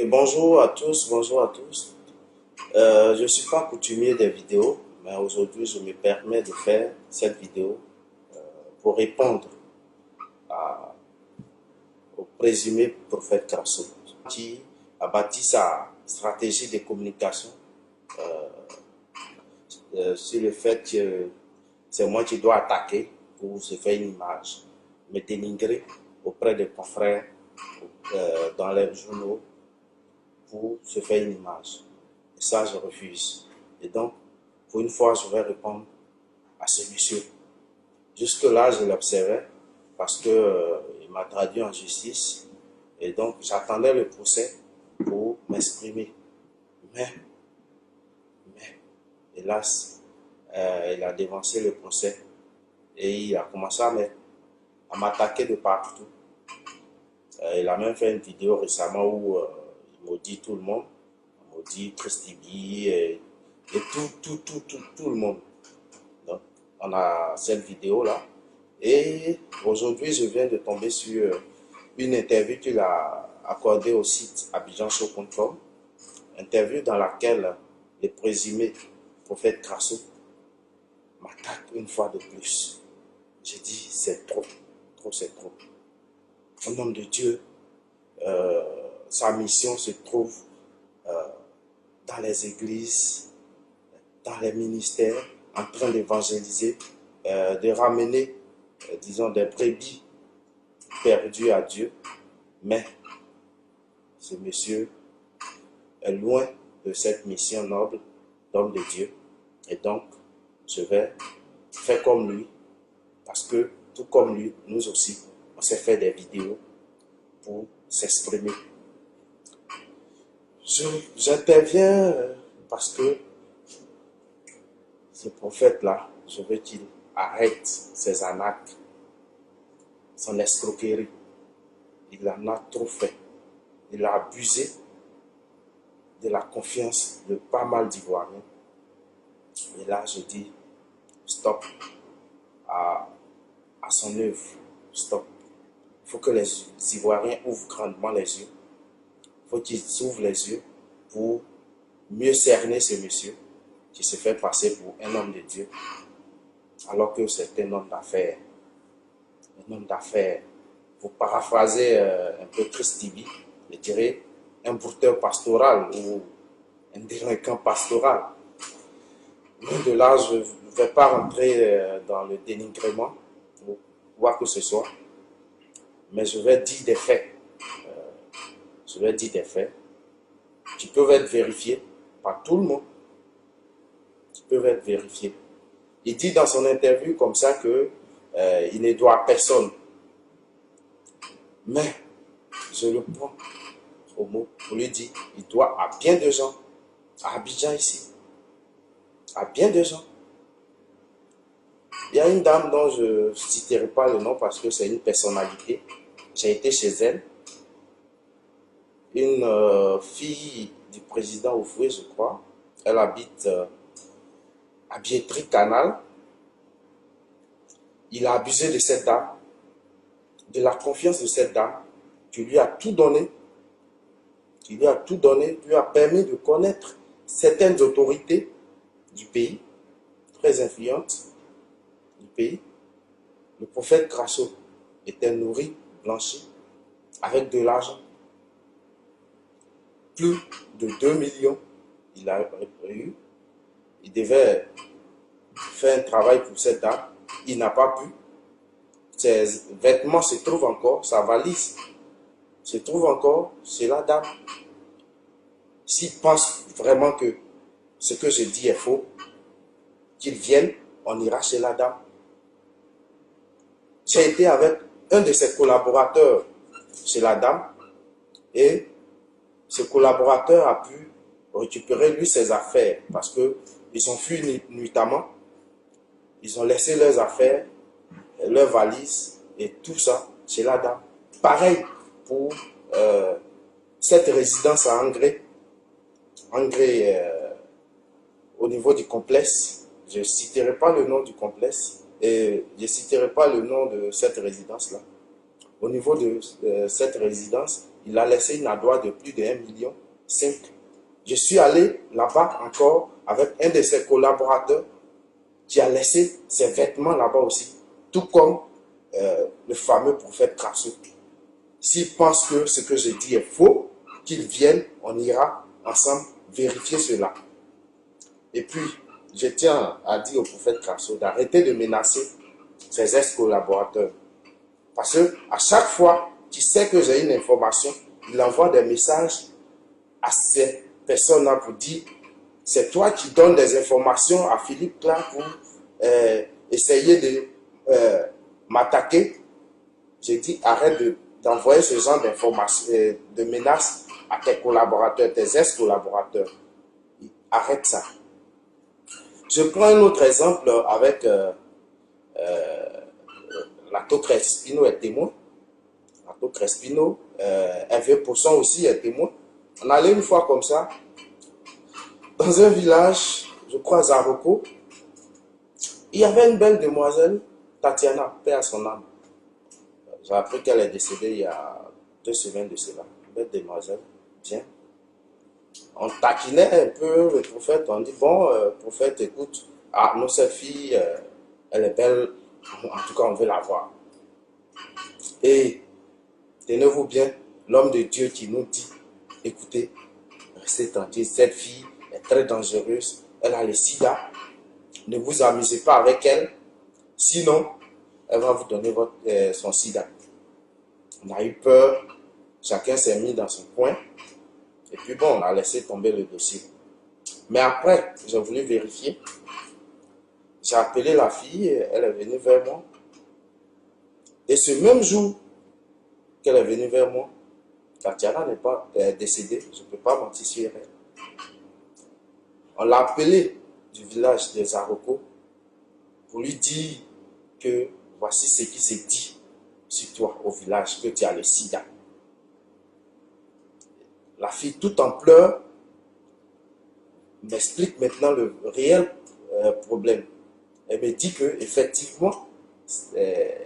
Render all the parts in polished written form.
Et bonjour à tous, bonjour à tous. Je ne suis pas coutumier des vidéos, mais aujourd'hui je me permets de faire cette vidéo pour répondre au présumé prophète Krasso, qui a bâti sa stratégie de communication sur le fait que c'est moi qui dois attaquer pour se faire une image, me dénigrer auprès des confrères dans les journaux pour se faire une image. Et ça, je refuse. Et donc, pour une fois, je vais répondre à ce monsieur. Jusque-là, je l'observais parce qu'il m'a traduit en justice. Et donc, j'attendais le procès pour m'exprimer. Mais, hélas, il a dévancé le procès et il a commencé à m'attaquer de partout. Il a même fait une vidéo récemment où il maudit tout le monde. Il maudit Christibi et tout le monde. Donc, on a cette vidéo-là. Et aujourd'hui, je viens de tomber sur une interview qu'il a accordée au site abidjanshow.com. Interview dans laquelle le présumé prophète Krasso m'attaque une fois de plus. J'ai dit, c'est trop, c'est trop. Un homme de Dieu, sa mission se trouve dans les églises, dans les ministères, en train d'évangéliser, de ramener, disons, des brebis perdues à Dieu. Mais ce monsieur est loin de cette mission noble d'homme de Dieu. Et donc, je vais faire comme lui, parce que, tout comme lui, nous aussi, on s'est fait des vidéos pour s'exprimer. J'interviens parce que ce prophète-là, je veux qu'il arrête ses arnaques, son escroquerie. Il en a trop fait. Il a abusé de la confiance de pas mal d'Ivoiriens. Et là, je dis stop à son œuvre. Stop. Il faut que les Ivoiriens ouvrent grandement les yeux. Il faut qu'ils ouvrent les yeux pour mieux cerner ce monsieur qui se fait passer pour un homme de Dieu, alors que c'est un homme d'affaires. Un homme d'affaires. Pour paraphraser un peu Christibi, je dirais un brouteur pastoral ou un délinquant pastoral. Loin de là, je ne vais pas rentrer dans le dénigrement ou quoi que ce soit, mais je vais dire des faits. Je vais dire des faits qui peuvent être vérifiés par tout le monde. Qui peuvent être vérifiés. Il dit dans son interview comme ça que il ne doit à personne. Mais je le prends au mot pour lui dire, il doit à bien de gens, à Abidjan ici, à bien de gens. Il y a une dame dont je ne citerai pas le nom parce que c'est une personnalité. J'ai été chez elle. Une fille du président Oufoué, je crois. Elle habite à Biétry Canal. Il a abusé de cette dame, de la confiance de cette dame, qui lui a tout donné, lui a permis de connaître certaines autorités du pays, très influentes du pays. Le prophète Krasso était nourri, blanchi, avec de l'argent. Plus de 2 millions, il a eu. Il devait faire un travail pour cette dame. Il n'a pas pu. Ses vêtements se trouvent encore, sa valise se trouve encore chez la dame. S'il pense vraiment que ce que je dis est faux, qu'il vienne, on ira chez la dame. J'ai été avec un de ses collaborateurs chez la dame et ce collaborateur a pu récupérer lui ses affaires parce qu'ils ont fui nuitamment. Ils ont laissé leurs affaires, leurs valises et tout ça chez la dame. Pareil pour cette résidence à Angré. Angré au niveau du complexe. Je ne citerai pas le nom du complexe et je ne citerai pas le nom de cette résidence-là. au niveau de cette résidence, il a laissé une ardoise de plus de 1,5 million. Je suis allé là-bas encore avec un de ses collaborateurs qui a laissé ses vêtements là-bas aussi, tout comme le fameux prophète Krasso. S'il pense que ce que je dis est faux, qu'il vienne, on ira ensemble vérifier cela. Et puis, je tiens à dire au prophète Krasso d'arrêter de menacer ses ex-collaborateurs. Parce que à chaque fois qu'il sait que j'ai une information, il envoie des messages à ces personnes-là pour dire c'est toi qui donnes des informations à Philippe Klein pour essayer de m'attaquer. J'ai dit arrête d'envoyer ce genre d'informations, de menaces à tes collaborateurs, tes ex-collaborateurs. Arrête ça. Je prends un autre exemple avec Lato Crespino est témoin. Lato Crespino, Hervé Poisson aussi est témoin. On allait une fois comme ça, dans un village, je crois à Zaroko, il y avait une belle demoiselle, Tatiana, paix à son âme. J'ai appris qu'elle est décédée il y a 2 semaines de cela. Une belle demoiselle, bien. On taquinait un peu le prophète, on dit, bon, prophète, écoute, ah non, cette fille, elle est belle, en tout cas, on veut la voir. Et tenez-vous bien, l'homme de Dieu qui nous dit, écoutez, restez tranquille, cette fille est très dangereuse, elle a le sida, ne vous amusez pas avec elle, sinon, elle va vous donner son sida. On a eu peur, chacun s'est mis dans son coin, et puis bon, on a laissé tomber le dossier. Mais après, j'ai voulu vérifier, j'ai appelé la fille, elle est venue vers moi, et ce même jour qu'elle est venue vers moi, Tatiana n'est pas décédée, je ne peux pas mentir sur elle. On l'a appelée du village des Zaroko pour lui dire que voici ce qui s'est dit sur toi au village, que tu as le sida. La fille, tout en pleurs, m'explique maintenant le réel problème. Elle me dit que effectivement, je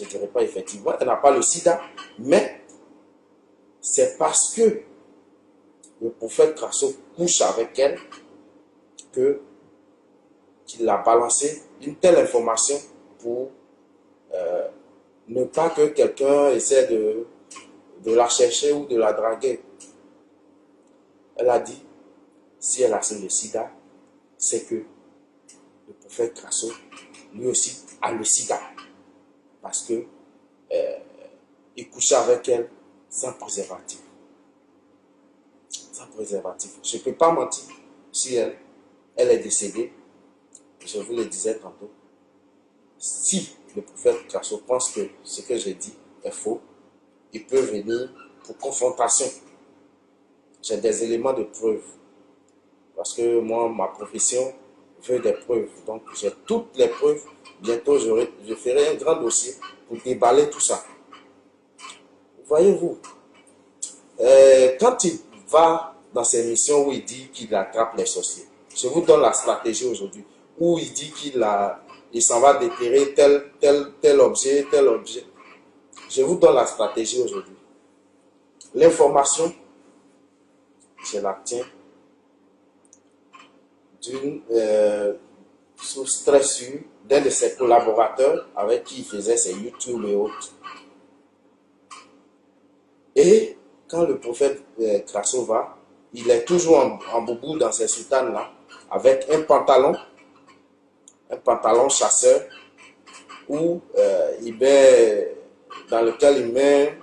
ne dirais pas effectivement, elle n'a pas le sida, mais c'est parce que le prophète Krasso couche avec elle qu'il a balancé une telle information pour ne pas que quelqu'un essaie de la chercher ou de la draguer. Elle a dit, si elle a le sida, c'est que le prophète Krasso, lui aussi, a le sida. Parce que il couchait avec elle sans préservatif. Sans préservatif. Je ne peux pas mentir si elle est décédée. Je vous le disais tantôt. Si le prophète Krasso pense que ce que j'ai dit est faux, il peut venir pour confrontation. J'ai des éléments de preuve. Parce que moi, ma profession veut des preuves. Donc, j'ai toutes les preuves. Bientôt, je ferai un grand dossier pour déballer tout ça. Voyez-vous, quand il va dans ses missions où il dit qu'il attrape les sorciers, je vous donne la stratégie aujourd'hui, où il dit il s'en va déterrer tel objet, tel objet. Je vous donne la stratégie aujourd'hui. L'information, je la tiens d'une source très sûre d'un de ses collaborateurs avec qui il faisait ses YouTube et autres. Et quand le prophète Krasso va, il est toujours en boubou dans ses soutanes là, avec un pantalon chasseur, où dans lequel il met,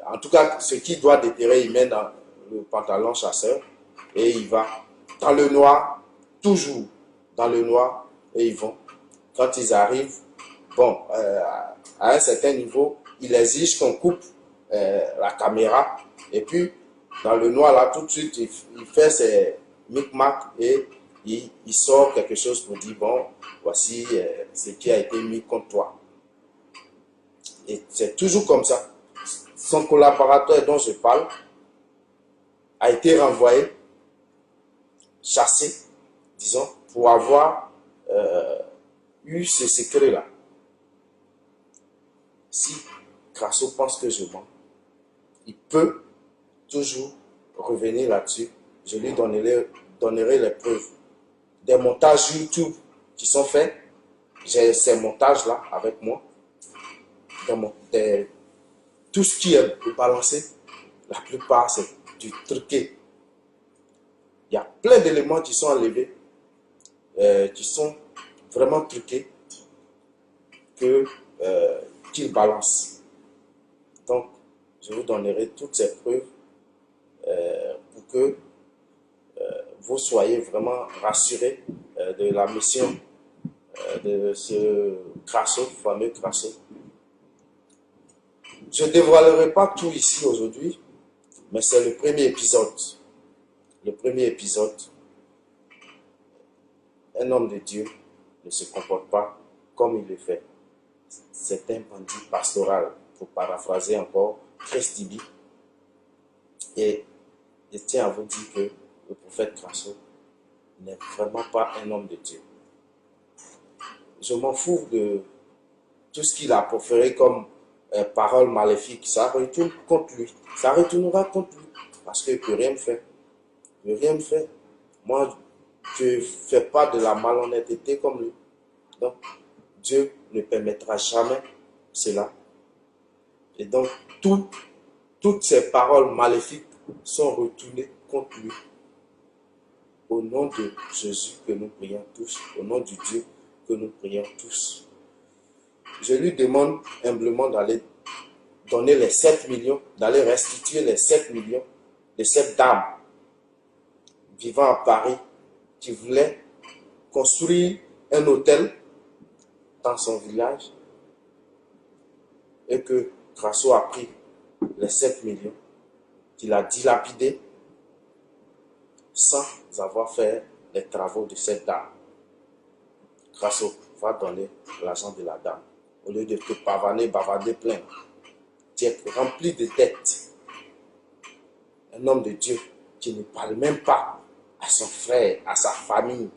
en tout cas ce qui doit déterrer, il met dans le pantalon chasseur, et il va dans le noir, toujours dans le noir, et ils vont. Quand ils arrivent, bon, à un certain niveau, il exige qu'on coupe la caméra, et puis dans le noir là, tout de suite, il fait ses micmacs et il sort quelque chose pour dire, bon, voici ce qui a été mis contre toi. Et c'est toujours comme ça. Son collaborateur dont je parle a été renvoyé, chassé, disons, pour avoir eu ce secret-là. Si Crasso pense que je mens, il peut toujours revenir là-dessus. Je lui donnerai les preuves. Des montages YouTube qui sont faits. J'ai ces montages-là avec moi. Tout ce qui est balancé, la plupart, c'est du truqué. Il y a plein d'éléments qui sont enlevés, qui sont vraiment truqués, qu'il balance. Donc, je vous donnerai toutes ces preuves pour que vous soyez vraiment rassurés de la mission de ce Crasso, fameux Crasso. Je ne dévoilerai pas tout ici aujourd'hui, mais c'est le premier épisode. Le premier épisode. Un homme de Dieu ne se comporte pas comme il le fait. C'est un bandit pastoral, pour paraphraser encore Christibi. Et je tiens à vous dire que le prophète Crasso n'est vraiment pas un homme de Dieu. Je m'en fous de tout ce qu'il a proféré comme paroles maléfiques. Ça retourne contre lui. Ça retournera contre lui. Parce qu'il ne peut rien me faire. Il ne peut rien me faire. Moi, je ne fais pas de la malhonnêteté comme lui. Donc, Dieu ne permettra jamais cela. Et donc, toutes ces paroles maléfiques sont retournées contre lui. Au nom de Jésus que nous prions tous, au nom du Dieu que nous prions tous. Je lui demande humblement d'aller donner les 7 millions, d'aller restituer les 7 millions de cette dame vivant à Paris qui voulait construire un hôtel dans son village et que Crasso a pris les 7 millions qu'il a dilapidés sans avoir fait les travaux de cette dame. Crasso va donner l'argent de la dame. Au lieu de te bavarder plein, tu es rempli de dettes. Un homme de Dieu qui ne parle même pas à son frère, à sa famille.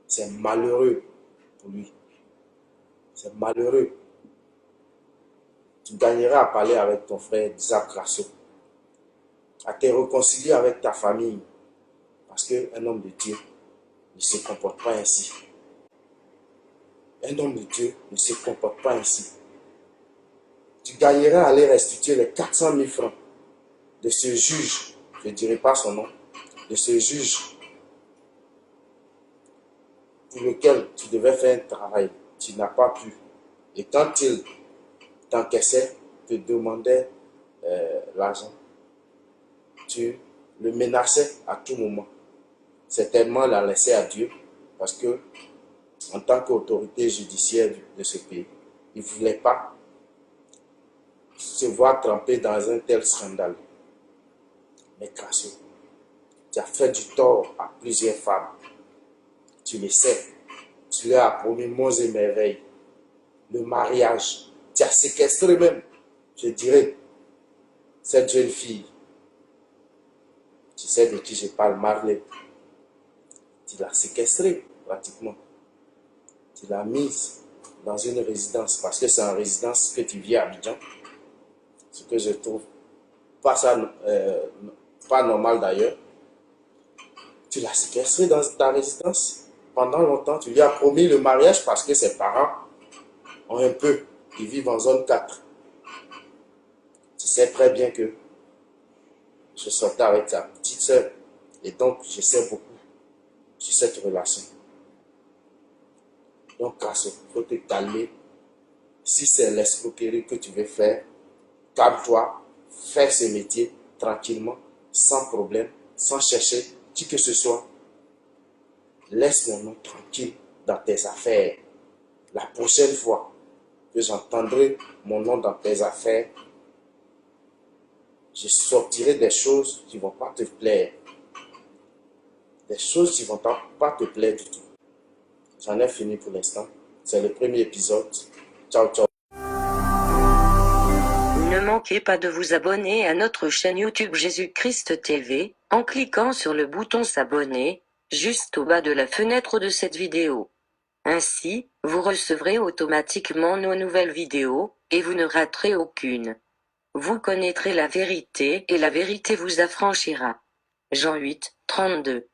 C'est malheureux pour lui. C'est malheureux. Tu gagneras à parler avec ton frère Isaac Crasso, à te réconcilier avec ta famille, parce qu'un homme de Dieu ne se comporte pas ainsi. Un homme de Dieu ne se comporte pas ainsi. Tu gagneras à aller restituer les 400 000 francs de ce juge, je ne dirai pas son nom, de ce juge pour lequel tu devais faire un travail, tu n'as pas pu. Et quand il t'encaissait, te demandait l'argent, tu le menaçais à tout moment. Certainement la laisser à Dieu, parce que en tant qu'autorité judiciaire de ce pays, il ne voulait pas se voir trempé dans un tel scandale. Mais Crasso, tu as fait du tort à plusieurs femmes. Tu le sais. Tu leur as promis monts et merveilles. Le mariage. Tu as séquestré même, je dirais, cette jeune fille. Tu sais de qui je parle, Marley. Tu l'as séquestrée pratiquement. Tu l'as mise dans une résidence, parce que c'est en résidence que tu vis à Abidjan. Ce que je trouve pas normal d'ailleurs. Tu l'as séquestrée dans ta résidence. Pendant longtemps, tu lui as promis le mariage parce que ses parents ont un peu, ils vivent en zone 4. Tu sais très bien que je sortais avec ta petite soeur et donc je sais beaucoup sur cette relation. Donc, Crasso, il faut te calmer. Si c'est l'escroquerie que tu veux faire, calme-toi, fais ce métier tranquillement, sans problème, sans chercher qui que ce soit. Laisse mon nom tranquille dans tes affaires. La prochaine fois que j'entendrai mon nom dans tes affaires, je sortirai des choses qui ne vont pas te plaire. Des choses qui ne vont pas te plaire du tout. J'en ai fini pour l'instant. C'est le premier épisode. Ciao, ciao. Ne manquez pas de vous abonner à notre chaîne YouTube Jésus-Christ TV, en cliquant sur le bouton s'abonner, juste au bas de la fenêtre de cette vidéo. Ainsi, vous recevrez automatiquement nos nouvelles vidéos, et vous ne raterez aucune. Vous connaîtrez la vérité et la vérité vous affranchira. Jean 8, 32.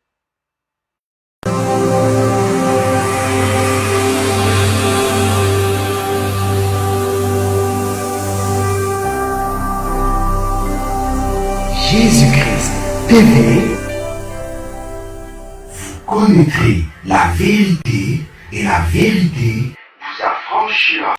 Jésus-Christ TV, vous connaîtrez la vérité et la vérité vous affranchira.